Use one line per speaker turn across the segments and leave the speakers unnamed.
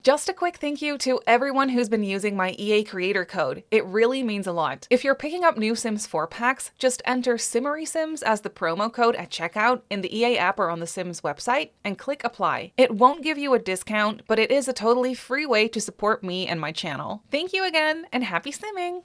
Just a quick thank you to everyone who's been using my EA creator code. It really means a lot. If you're picking up new Sims 4 packs, just enter Simmary Sims as the promo code at checkout in the EA app or on the Sims website and click apply. It won't give you a discount, but it is a totally free way to support me and my channel. Thank you again and happy simming!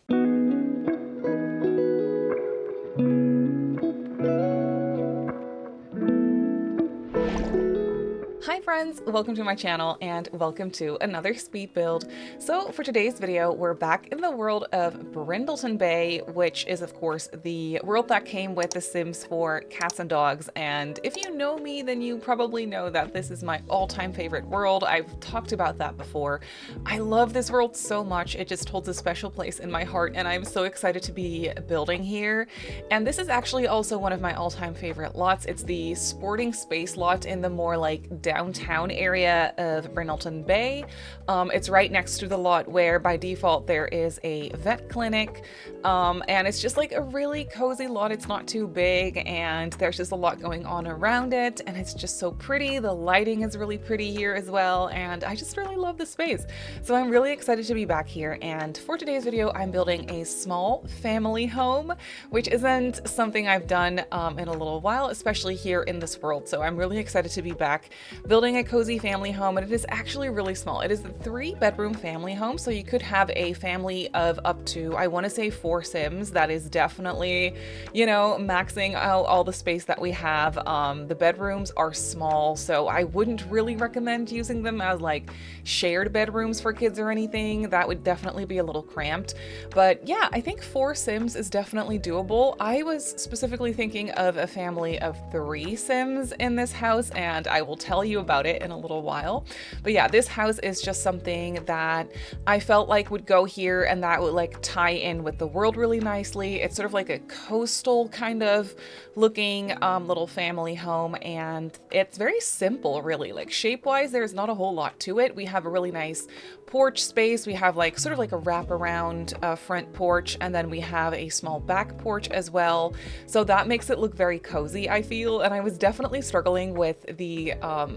Hi friends, welcome to my channel and welcome to another speed build. So for today's video, we're back in the world of Brindleton Bay, which is of course the world that came with The Sims 4 Cats and Dogs. And if you know me, then you probably know that this is my all-time favorite world. I've talked about that before. I love this world so much. It just holds a special place in my heart and I'm so excited to be building here. And this is actually also one of my all-time favorite lots. It's the sporting space lot in the more like downtown area of Brindleton Bay. It's right next to the lot where by default there is a vet clinic, and it's just like a really cozy lot. It's not too big and there's just a lot going on around it and it's just so pretty. The lighting is really pretty here as well and I just really love the space. So I'm really excited to be back here, and for today's video I'm building a small family home, which isn't something I've done in a little while, especially here in this world. So I'm really excited to be back building a cozy family home, and it is actually really small. It is a 3-bedroom family home, so you could have a family of up to, I want to say 4 Sims. That is definitely, you know, maxing out all the space that we have. The bedrooms are small, so I wouldn't really recommend using them as like shared bedrooms for kids or anything. That would definitely be a little cramped. But yeah, I think 4 Sims is definitely doable. I was specifically thinking of a family of 3 Sims in this house, and I will tell you about it in a little while. But yeah, this house is just something that I felt like would go here and that would like tie in with the world really nicely. It's sort of like a coastal kind of looking little family home, and it's very simple really. Like shape-wise, there's not a whole lot to it. We have a really nice porch space. We have like sort of like a wraparound front porch, and then we have a small back porch as well. So that makes it look very cozy, I feel. And I was definitely struggling with the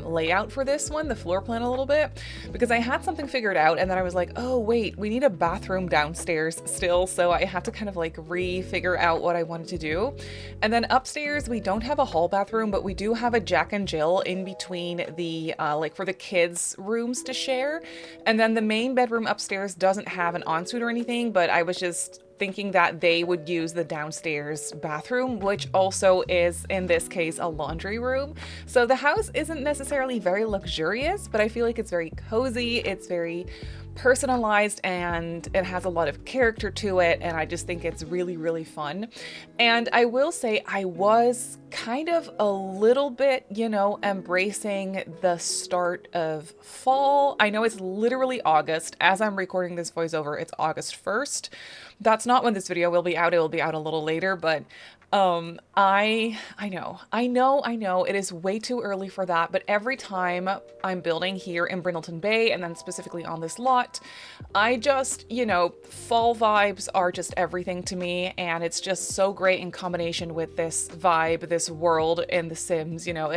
layout for this one, the floor plan a little bit, because I had something figured out and then I was like, oh wait, we need a bathroom downstairs still. So I had to kind of like re-figure out what I wanted to do. And then upstairs, we don't have a hall bathroom, but we do have a Jack and Jill in between the like for the kids' rooms to share. And then the main bedroom upstairs doesn't have an ensuite or anything, but I was just thinking that they would use the downstairs bathroom, which also is in this case a laundry room. So the house isn't necessarily very luxurious, but I feel like it's very cozy, it's very personalized, and it has a lot of character to it, and I just think it's really, really fun. And I will say I was kind of a little bit, you know, embracing the start of fall. I know it's literally August. As I'm recording this voiceover, it's August 1st. That's not when this video will be out. It will be out a little later, but I know it is way too early for that, but every time I'm building here in Brindleton Bay and then specifically on this lot, I just, you know, fall vibes are just everything to me, and it's just so great in combination with this vibe, this world in The Sims. You know,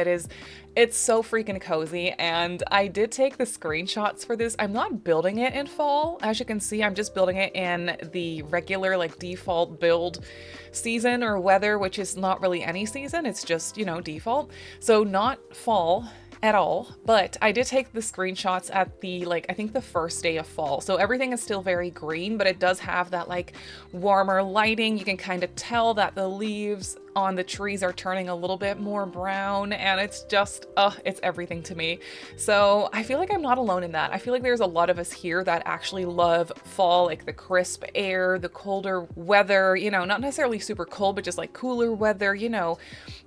it's so freaking cozy, and I did take the screenshots for this. I'm not building it in fall. As you can see, I'm just building it in the regular like default build season or weather, which is not really any season. It's just, you know, default. So not fall at all, but I did take the screenshots at the, like, I think the first day of fall. So everything is still very green, but it does have that like warmer lighting. You can kind of tell that the leaves on the trees are turning a little bit more brown, and it's just, it's everything to me. So I feel like I'm not alone in that. I feel like there's a lot of us here that actually love fall, like the crisp air, the colder weather, you know, not necessarily super cold, but just like cooler weather, you know.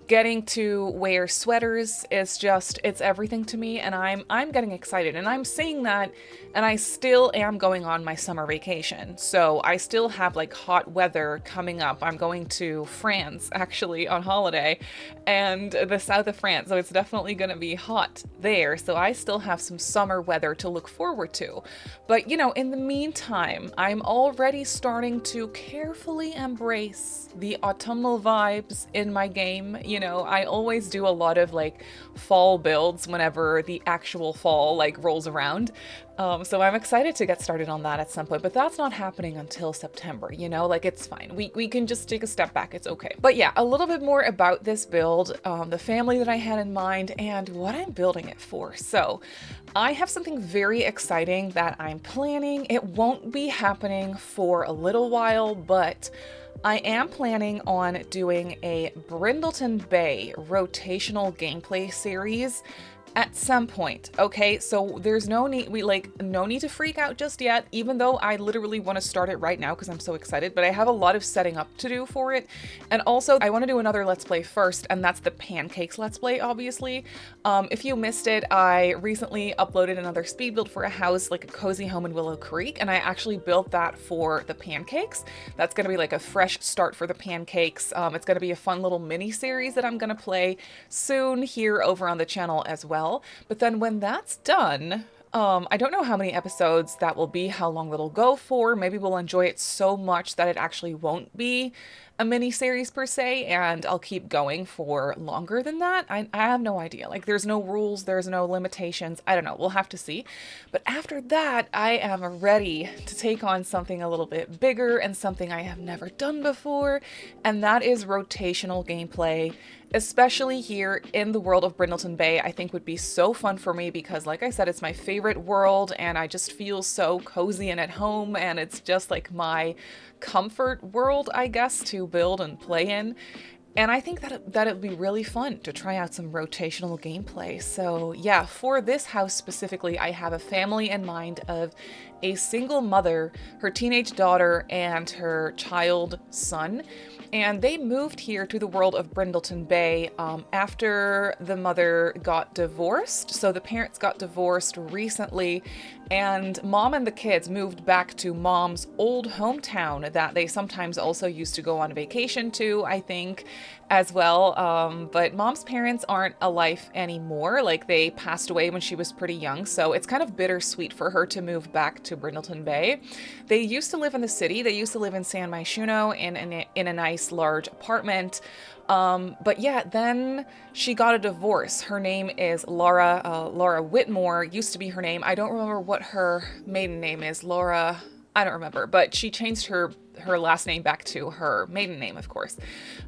Getting to wear sweaters is just, it's everything to me, and I'm getting excited, and I'm seeing that, and I still am going on my summer vacation. So I still have like hot weather coming up. I'm going to France actually on holiday, and the south of France, so it's definitely going to be hot there. So I still have some summer weather to look forward to. But you know, in the meantime, I'm already starting to carefully embrace the autumnal vibes in my game. You know, I always do a lot of like fall builds whenever the actual fall like rolls around. So I'm excited to get started on that at some point, but that's not happening until September, you know, like it's fine. We can just take a step back. It's okay. But yeah, a little bit more about this build, the family that I had in mind and what I'm building it for. So I have something very exciting that I'm planning. It won't be happening for a little while, but I am planning on doing a Brindleton Bay rotational gameplay series at some point. Okay, so there's no need, no need to freak out just yet, even though I literally want to start it right now because I'm so excited, but I have a lot of setting up to do for it. And also I want to do another Let's Play first, and that's the pancakes Let's Play, obviously. If you missed it, I recently uploaded another speed build for a house, like a cozy home in Willow Creek, and I actually built that for the pancakes. That's going to be like a fresh start for the pancakes. It's going to be a fun little mini series that I'm going to play soon here over on the channel as well. But then when that's done, I don't know how many episodes that will be, how long that'll go for. Maybe we'll enjoy it so much that it actually won't be a mini series per se, and I'll keep going for longer than that. I have no idea. Like, there's no rules, there's no limitations. I don't know. We'll have to see. But after that, I am ready to take on something a little bit bigger and something I have never done before, and that is rotational gameplay. Especially here in the world of Brindleton Bay, I think would be so fun for me because, like I said, it's my favorite world and I just feel so cozy and at home, and it's just like my comfort world, I guess, to build and play in. And I think that it'd be really fun to try out some rotational gameplay. So yeah, for this house specifically, I have a family in mind of a single mother, her teenage daughter, and her child son. And they moved here to the world of Brindleton Bay after the mother got divorced. So the parents got divorced recently, and mom and the kids moved back to mom's old hometown that they sometimes also used to go on vacation to, I think, as well. But mom's parents aren't alive anymore. Like, they passed away when she was pretty young. So it's kind of bittersweet for her to move back to Brindleton Bay. They used to live in the city. They used to live in San Myshuno in a nice large apartment. But yeah, then she got a divorce. Her name is Laura Whitmore used to be her name. I don't remember what her maiden name is. Laura, I don't remember, but she changed her last name back to her maiden name, of course.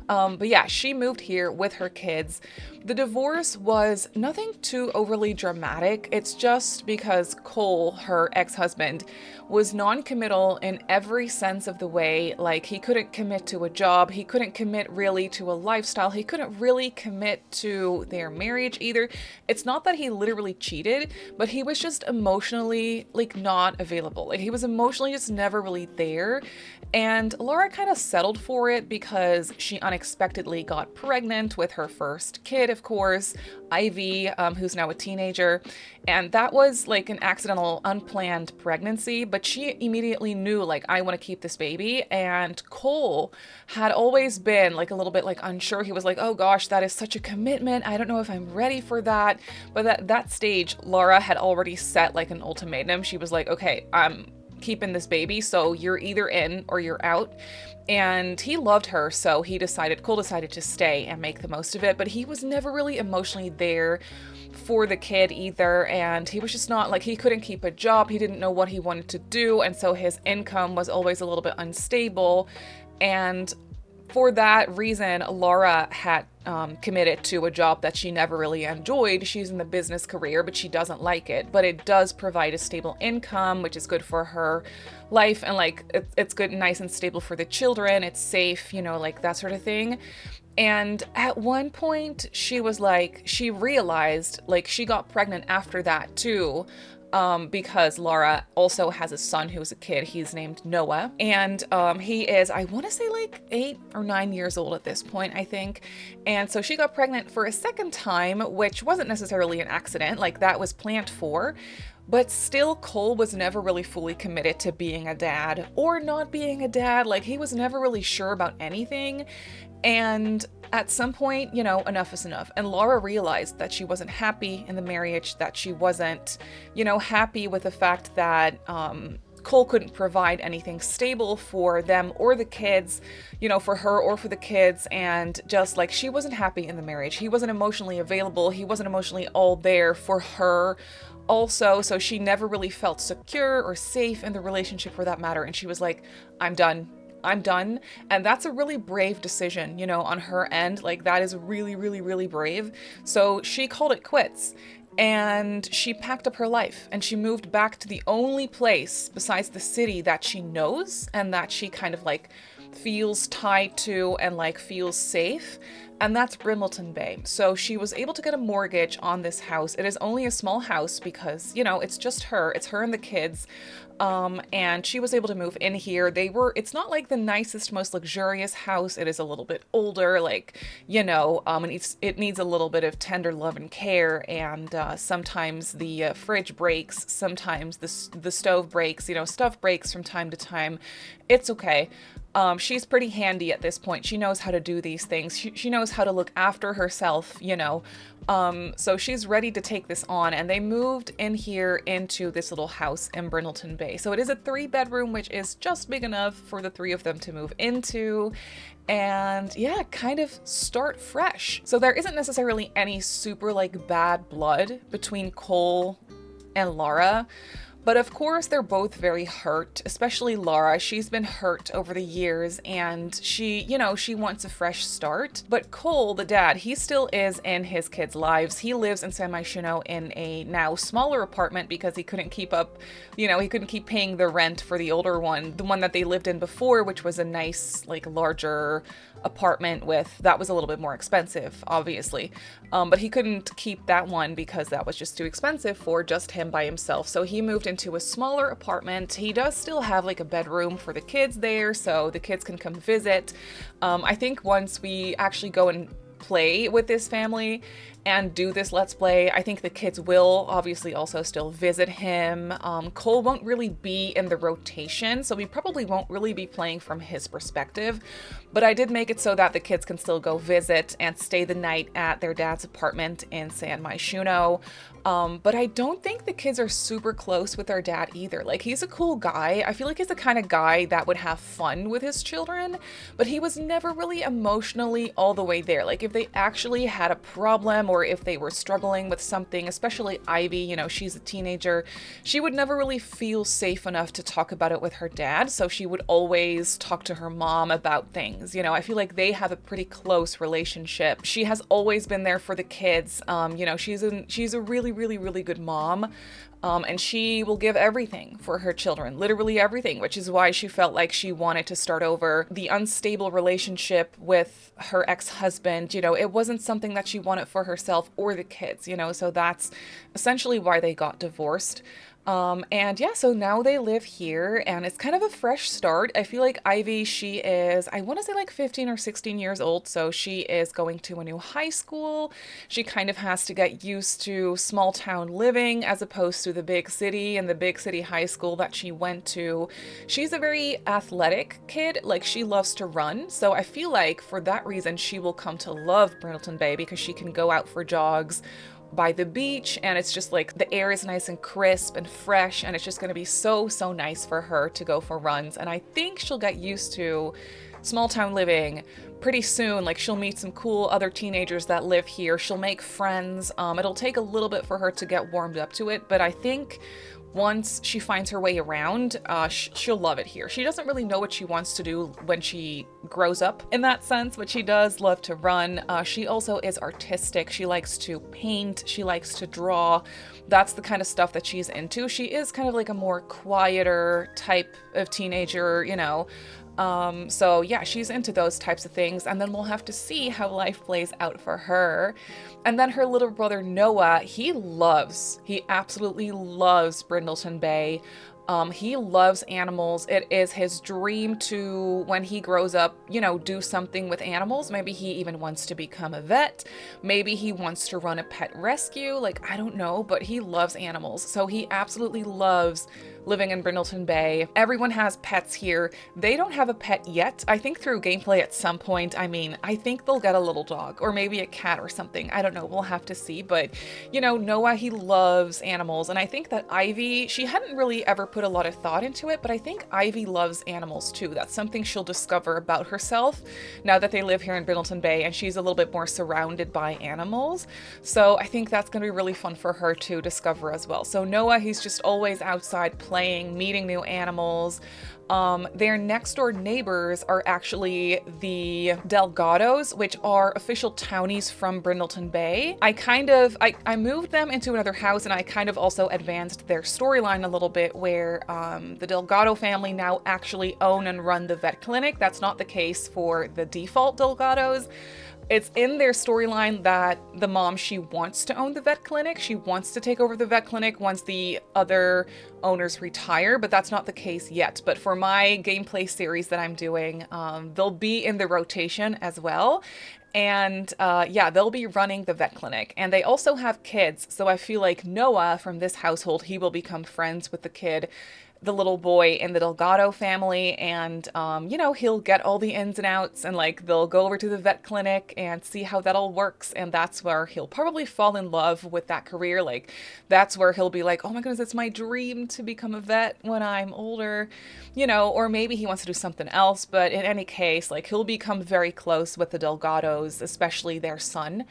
But yeah, she moved here with her kids. The divorce was nothing too overly dramatic. It's just because Cole, her ex-husband, was non-committal in every sense of the way. Like, he couldn't commit to a job. He couldn't commit really to a lifestyle. He couldn't really commit to their marriage either. It's not that he literally cheated, but he was just emotionally, like, not available. Like, he was emotionally just never really there. And Laura kind of settled for it because she unexpectedly got pregnant with her first kid, of course, Ivy, who's now a teenager. And that was like an accidental, unplanned pregnancy, but she immediately knew, like, I want to keep this baby. And Cole had always been like a little bit like unsure. He was like, oh gosh, that is such a commitment. I don't know if I'm ready for that. But at that stage, Laura had already set like an ultimatum. She was like, okay, I'm keeping this baby, so you're either in or you're out. And he loved her, so Cole decided to stay and make the most of it, but he was never really emotionally there for the kid either, and he was just not, like, he couldn't keep a job, he didn't know what he wanted to do, and so his income was always a little bit unstable. And for that reason, Laura had committed to a job that she never really enjoyed. She's in the business career, but she doesn't like it. But it does provide a stable income, which is good for her life, and like it's good and nice and stable for the children. It's safe, you know, like that sort of thing. And at one point, she was like, she realized, like, she got pregnant after that too. Because Laura also has a son who's a kid. He's named Noah, and he is, I want to say, like 8 or 9 years old at this point, I think. And so she got pregnant for a second time, which wasn't necessarily an accident, like that was planned for. But still, Cole was never really fully committed to being a dad or not being a dad. Like, he was never really sure about anything. And at some point, you know, enough is enough. And Laura realized that she wasn't happy in the marriage, that she wasn't, you know, happy with the fact that Cole couldn't provide anything stable for them or the kids, you know, for her or for the kids. And just like, she wasn't happy in the marriage. He wasn't emotionally available. He wasn't emotionally all there for her also. So she never really felt secure or safe in the relationship for that matter. And she was like, I'm done. I'm done. And that's a really brave decision, you know, on her end. Like, that is really, really, really brave. So she called it quits. And she packed up her life and she moved back to the only place besides the city that she knows and that she kind of like feels tied to and like feels safe. And that's Brindleton Bay. So she was able to get a mortgage on this house. It is only a small house because, you know, it's just her. It's her and the kids. And she was able to move in here. It's not like the nicest, most luxurious house. It is a little bit older, like, you know, it needs a little bit of tender love and care. And sometimes the fridge breaks, sometimes the stove breaks, you know, stuff breaks from time to time. It's okay. She's pretty handy at this point. She knows how to do these things. She knows how to look after herself, you know. So she's ready to take this on, and they moved in here into this little house in Brindleton Bay. So it is a 3-bedroom, which is just big enough for the 3 of them to move into and yeah, kind of start fresh. So there isn't necessarily any super like bad blood between Cole and Laura. But of course, they're both very hurt, especially Laura. She's been hurt over the years and she, you know, she wants a fresh start. But Cole, the dad, he still is in his kids' lives. He lives in San Myshuno in a now smaller apartment because he couldn't keep up, you know, he couldn't keep paying the rent for the older one, the one that they lived in before, which was a nice, like, larger apartment that was a little bit more expensive, obviously. But he couldn't keep that one because that was just too expensive for just him by himself. So he moved into a smaller apartment. He does still have like a bedroom for the kids there, so the kids can come visit. I think once we actually go and play with this family and do this Let's Play, I think the kids will obviously also still visit him. Cole won't really be in the rotation, so we probably won't really be playing from his perspective, but I did make it so that the kids can still go visit and stay the night at their dad's apartment in San Myshuno. But I don't think the kids are super close with their dad either. Like, he's a cool guy. I feel like he's the kind of guy that would have fun with his children, but he was never really emotionally all the way there. Like, if they actually had a problem or if they were struggling with something, especially Ivy, you know, she's a teenager, she would never really feel safe enough to talk about it with her dad. So she would always talk to her mom about things. You know, I feel like they have a pretty close relationship. She has always been there for the kids. You know, she's a really, really, really good mom. And she will give everything for her children, literally everything, which is why she felt like she wanted to start over. The unstable relationship with her ex-husband, you know, it wasn't something that she wanted for herself or the kids, you know, so that's essentially why they got divorced. And yeah, so now they live here and it's kind of a fresh start. I feel like Ivy, she is, I want to say like 15 or 16 years old. So she is going to a new high school. She kind of has to get used to small town living as opposed to the big city and the big city high school that she went to. She's a very athletic kid. Like, she loves to run. So I feel like for that reason, she will come to love Brindleton Bay because she can go out for jogs by the beach and it's just like the air is nice and crisp and fresh and it's just going to be so nice for her to go for runs. And I think she'll get used to small town living pretty soon. Like, she'll meet some cool other teenagers that live here. She'll make friends. It'll take a little bit for her to get warmed up to it, but I think once she finds her way around, she'll love it here. She doesn't really know what she wants to do when she grows up in that sense, but she does love to run. She also is artistic. She likes to paint. She likes to draw. That's the kind of stuff that she's into. She is kind of like a more quieter type of teenager, you know. So yeah, she's into those types of things, and then we'll have to see how life plays out for her. And then her little brother Noah, he absolutely loves Brindleton Bay. He loves animals. It is his dream to, when he grows up, you know, do something with animals. Maybe he even wants to become a vet. Maybe he wants to run a pet rescue. Like, I don't know, but he loves animals. So he absolutely loves living in Brindleton Bay. Everyone has pets here. They don't have a pet yet. I think through gameplay at some point, I mean, I think they'll get a little dog or maybe a cat or something. I don't know, we'll have to see. But, you know, Noah, he loves animals. And I think that Ivy, she hadn't really ever put a lot of thought into it, but I think Ivy loves animals too. That's something she'll discover about herself now that they live here in Brindleton Bay and she's a little bit more surrounded by animals. So I think that's going to be really fun for her to discover as well. So Noah, he's just always outside playing, meeting new animals. Their next door neighbors are actually the Delgados, which are official townies from Brindleton Bay. I moved them into another house and I kind of also advanced their storyline a little bit where the Delgado family now actually own and run the vet clinic. That's not the case for the default Delgados. It's in their storyline that the mom, she wants to own the vet clinic. She wants to take over the vet clinic once the other owners retire, but that's not the case yet. But for my gameplay series that I'm doing, they'll be in the rotation as well. And yeah, they'll be running the vet clinic. And they also have kids. So I feel like Noah from this household, he will become friends with the kid, the little boy in the Delgado family, and you know, he'll get all the ins and outs, and like they'll go over to the vet clinic and see how that all works, and that's where he'll probably fall in love with that career. Like that's where he'll be like, oh my goodness, it's my dream to become a vet when I'm older, you know, or maybe he wants to do something else. But in any case, like he'll become very close with the Delgados, especially their son.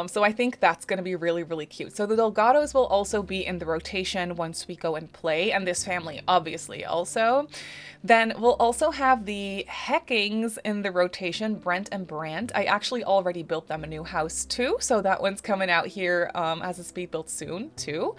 So I think that's going to be really, really cute. So the Delgados will also be in the rotation once we go and play, and this family obviously also. Then we'll also have the Heckings in the rotation, Brent and Brand. I actually already built them a new house too, so that one's coming out here as a speed build soon too.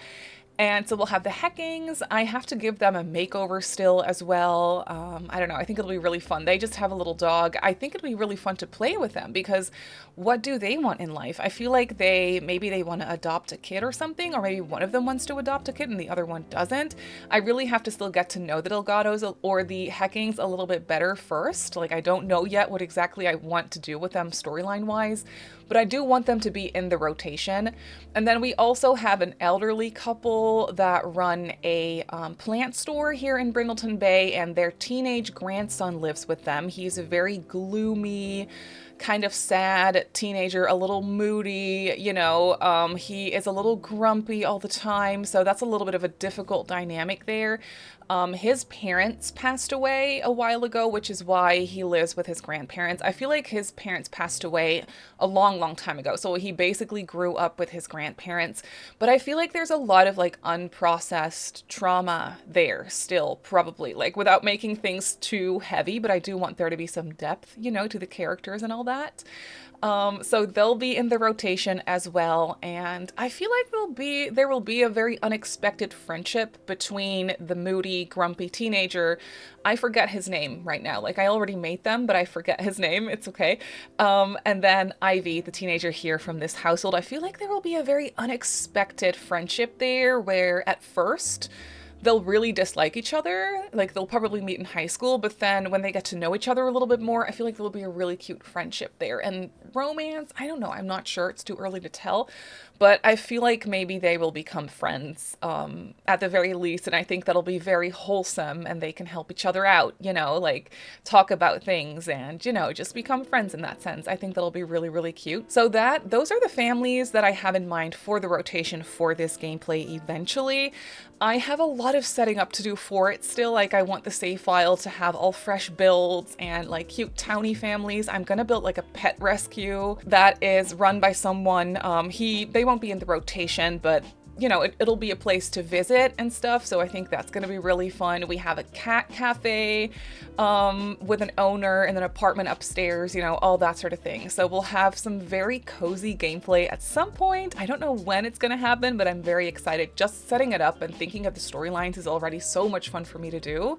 And so we'll have the Heckings. I have to give them a makeover still as well. I don't know. I think it'll be really fun. They just have a little dog. I think it'll be really fun to play with them because what do they want in life? I feel like maybe they want to adopt a kid or something, or maybe one of them wants to adopt a kid and the other one doesn't. I really have to still get to know the Delgados or the Heckings a little bit better first. Like I don't know yet what exactly I want to do with them storyline wise, but I do want them to be in the rotation. And then we also have an elderly couple that run a plant store here in Brindleton Bay, and their teenage grandson lives with them. He's a very gloomy, kind of sad teenager, a little moody, you know, he is a little grumpy all the time, so that's a little bit of a difficult dynamic there. His parents passed away a while ago, which is why he lives with his grandparents. I feel like his parents passed away a long, long time ago, so he basically grew up with his grandparents, but I feel like there's a lot of like unprocessed trauma there still, probably, like without making things too heavy, but I do want there to be some depth, you know, to the characters and all that. So they'll be in the rotation as well, and I feel like there will be a very unexpected friendship between the moody, grumpy teenager. I forget his name right now. Like I already made them, but I forget his name. It's okay. And then Ivy, the teenager here from this household. I feel like there will be a very unexpected friendship there where at first they'll really dislike each other. Like they'll probably meet in high school, but then when they get to know each other a little bit more, I feel like there'll be a really cute friendship there. And romance, I don't know, I'm not sure, it's too early to tell, but I feel like maybe they will become friends at the very least, and I think that'll be very wholesome and they can help each other out, you know, like talk about things and, you know, just become friends in that sense. I think that'll be really, really cute. So those are the families that I have in mind for the rotation for this gameplay eventually. I have a lot of setting up to do for it still. Like I want the save file to have all fresh builds and like cute townie families. I'm gonna build like a pet rescue that is run by someone. They won't be in the rotation, but you know, it'll be a place to visit and stuff, so I think that's going to be really fun. We have a cat cafe with an owner and an apartment upstairs, you know, all that sort of thing. So we'll have some very cozy gameplay at some point. I don't know when it's going to happen, but I'm very excited. Just setting it up and thinking of the storylines is already so much fun for me to do.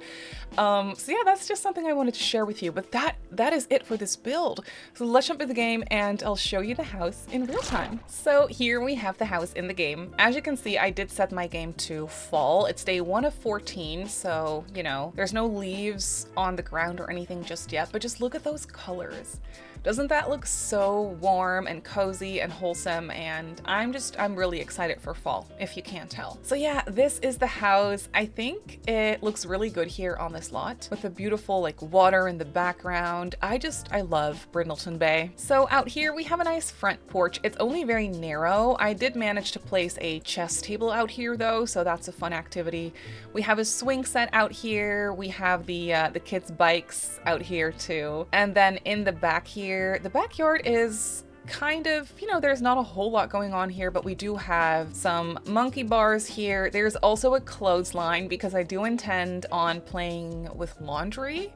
So yeah, that's just something I wanted to share with you, but that is it for this build. So let's jump into the game and I'll show you the house in real time. So here we have the house in the game. As you can see, I did set my game to fall. It's day 1 of 14, so, you know, there's no leaves on the ground or anything just yet, but just look at those colors. Doesn't that look so warm and cozy and wholesome? And I'm really excited for fall, if you can't tell. So yeah, this is the house. I think it looks really good here on this lot with the beautiful like water in the background. I love Brindleton Bay. So out here we have a nice front porch. It's only very narrow. I did manage to place a chess table out here though, so that's a fun activity. We have a swing set out here. We have the kids' bikes out here too. And then in the back here, the backyard is kind of, there's not a whole lot going on here, but we do have some monkey bars here. There's also a clothesline because I do intend on playing with laundry.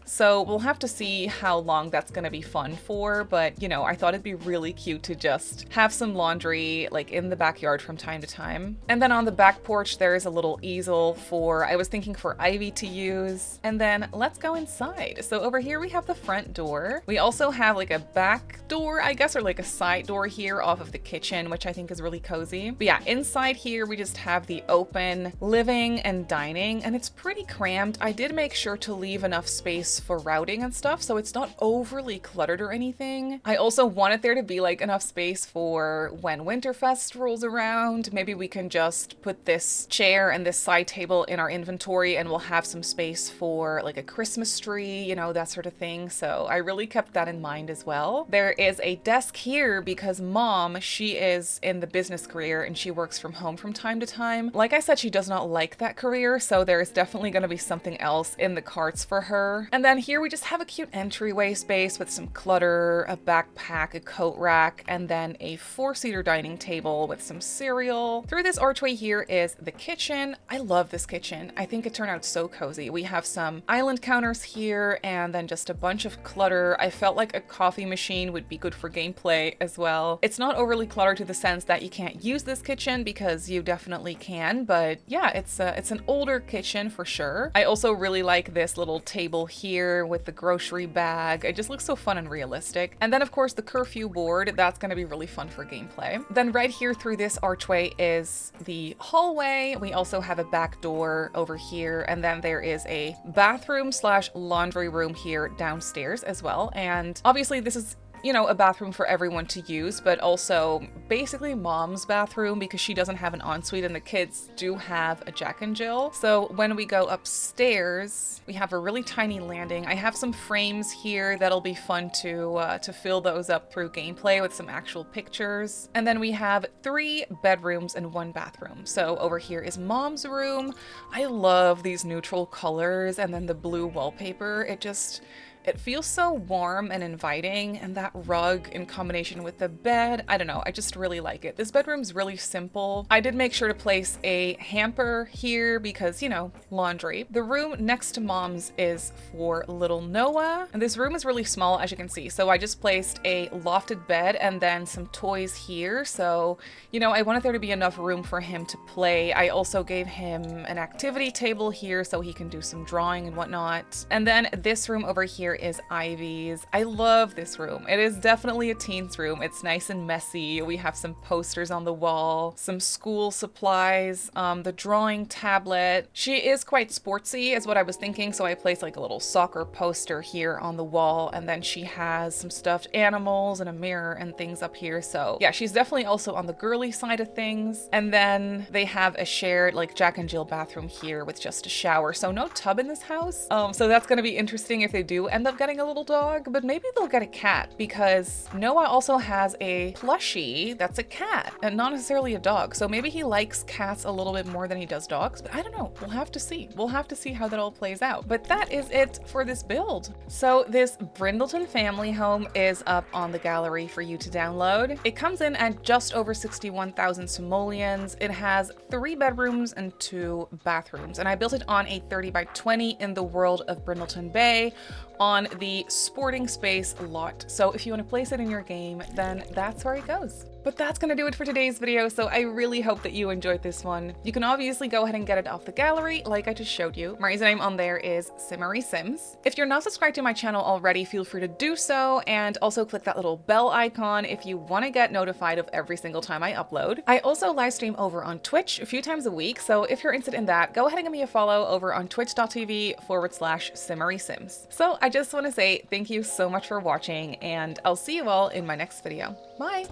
So we'll have to see how long that's gonna be fun for, but I thought it'd be really cute to just have some laundry like in the backyard from time to time. And then on the back porch, there is a little easel I was thinking for Ivy to use. And then let's go inside. So over here we have the front door. We also have like a back door, I guess, or like a side door here off of the kitchen, which I think is really cozy. But yeah, inside here, we just have the open living and dining, and it's pretty cramped. I did make sure to leave enough space for routing and stuff, so it's not overly cluttered or anything. I also wanted there to be like enough space for when Winterfest rolls around. Maybe we can just put this chair and this side table in our inventory and we'll have some space for like a Christmas tree, that sort of thing. So I really kept that in mind as well. There is a desk here because Mom, she is in the business career and she works from home from time to time. Like I said, she does not like that career, so there is definitely going to be something else in the carts for her. And then here we just have a cute entryway space with some clutter, a backpack, a coat rack, and then a 4-seater dining table with some cereal. Through this archway here is the kitchen. I love this kitchen. I think it turned out so cozy. We have some island counters here and then just a bunch of clutter. I felt like a coffee machine would be good for gameplay as well. It's not overly cluttered to the sense that you can't use this kitchen, because you definitely can, but yeah, it's an older kitchen for sure. I also really like this little table here with the grocery bag. It just looks so fun and realistic. And then of course the curfew board, that's going to be really fun for gameplay. Then right here through this archway is the hallway. We also have a back door over here, and then there is a bathroom / laundry room here downstairs as well. And obviously this is a bathroom for everyone to use, but also basically Mom's bathroom because she doesn't have an ensuite and the kids do have a Jack and Jill. So when we go upstairs, we have a really tiny landing. I have some frames here that'll be fun to fill those up through gameplay with some actual pictures. And then we have 3 bedrooms and 1 bathroom. So over here is Mom's room. I love these neutral colors and then the blue wallpaper. It feels so warm and inviting, and that rug in combination with the bed, I don't know, I just really like it. This bedroom's really simple. I did make sure to place a hamper here because, laundry. The room next to Mom's is for little Noah, and this room is really small, as you can see. So I just placed a lofted bed and then some toys here. So, I wanted there to be enough room for him to play. I also gave him an activity table here so he can do some drawing and whatnot. And then this room over here is Ivy's. I love this room. It is definitely a teen's room. It's nice and messy. We have some posters on the wall, some school supplies, the drawing tablet. She is quite sportsy is what I was thinking, so I placed like a little soccer poster here on the wall, and then she has some stuffed animals and a mirror and things up here. So yeah, she's definitely also on the girly side of things. And then they have a shared like Jack and Jill bathroom here with just a shower. So no tub in this house. So that's gonna be interesting if they do end up getting a little dog, but maybe they'll get a cat because Noah also has a plushie that's a cat and not necessarily a dog. So maybe he likes cats a little bit more than he does dogs, but I don't know. We'll have to see. We'll have to see how that all plays out. But that is it for this build. So this Brindleton family home is up on the gallery for you to download. It comes in at just over 61,000 simoleons. It has 3 bedrooms and 2 bathrooms, and I built it on a 30 by 20 in the world of Brindleton Bay on the sporting space lot. So if you want to place it in your game, then that's where it goes. But that's gonna do it for today's video, so I really hope that you enjoyed this one. You can obviously go ahead and get it off the gallery like I just showed you. My username on there is Simmary Sims. If you're not subscribed to my channel already, feel free to do so, and also click that little bell icon if you want to get notified of every single time I upload. I also live stream over on Twitch a few times a week, so if you're interested in that, go ahead and give me a follow over on twitch.tv/Simmary Sims. So I just want to say thank you so much for watching, and I'll see you all in my next video. Bye!